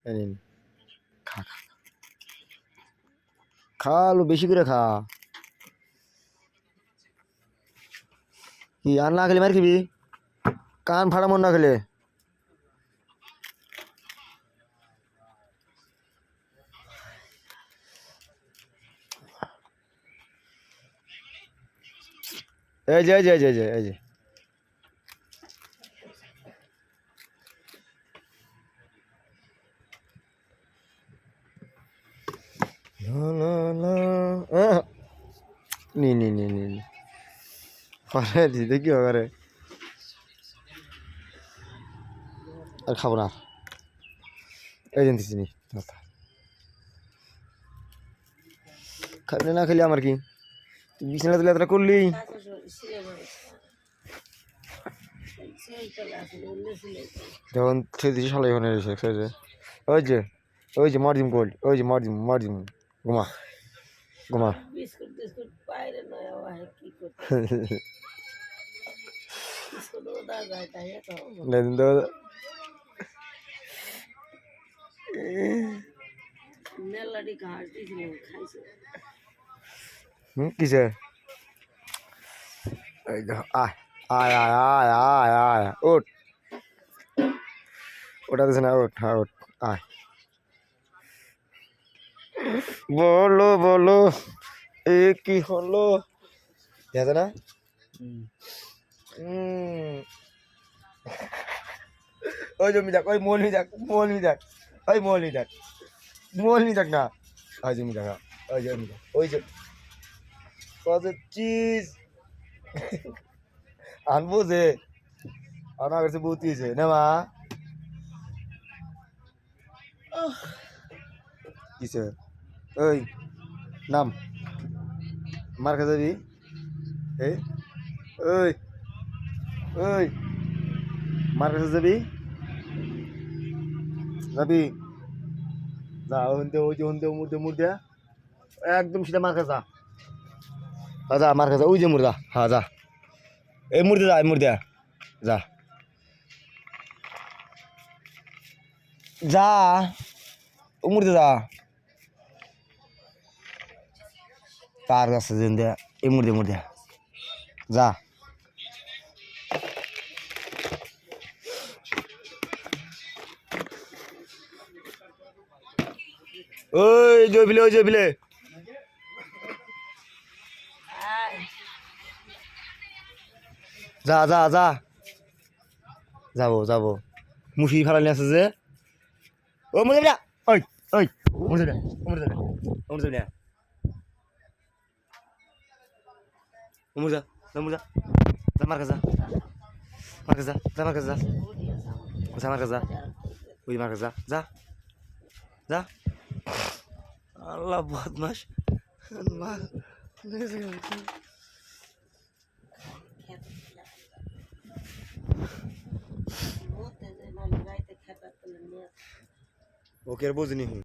এই নিন, খা খা খা, আলু বেশি করে খা। কি আর না খেলে মার খাবি? কান ফাড়া মন না খেলে। এই যে এই যে এই যে এই যে এই যে নি নি নি নি নি পরে দিতে কি হবে? আর খাবো না, এই জানতেছি নি। খাবি না খেলে আমার কি? তুই বিছানা তুলে এতটা করলি। যখন খেয়ে দিচ্ছি সালাই ওখানে এসে ওই যে ওই যে মরজিম গোল্ড, ওই যে মরজিম মরজিম ঘুমা ঘুমা। কিসে আয় আয় আয় আয় আয় আয় ওঠ, ওটা দিছে না, ওঠ হ্যাঁ ওঠ আয়। বলো বলো এ কি হলো, দেখো না। ওই জমি যাক, ওই মৌলমি যাক, মৌলমি যাক, ওই মৌলমি যাক, মৌলমি যাক না, ওই জমি দেখা, ওই জমি যাক, ওই যে কত চিজ আনবো যে আমার কাছে বহুত হয়েছে না মা। কিসে ওই নাম মার কাছে যাবি? এই ওই ওই মার কাছে যাবি? যাবি যা, ওই যে হন্দে মুর্দে মুর্দে একদম সিধা মার কাছে যা, যা মার কাছে, ওই যে মুর্দা, হ্যাঁ যা, এই মুর্দে যা, এই মুর্দে যা যা, ও মুর্দে যা, তার কাছে এই মুর্দে মুর্দে যা। ওই জয়বিলে, ওই জয়বিলে যা যা যা, যাবো যাবো, মুসি ফালানি আছে যে, ও মরে যা, ওই ওই মরে যাবে, মরে যাবে, মরে যাবে, মরে যা, মরে যা, যা মার কাছে যা, মার কাছে যা, যা মার কাছে যা, যা মার কাছে যা, ওই মার কাছে যা, যা যা। আল্লাহ বদমাস, আল্লাহ ওকে আর বুঝিনি।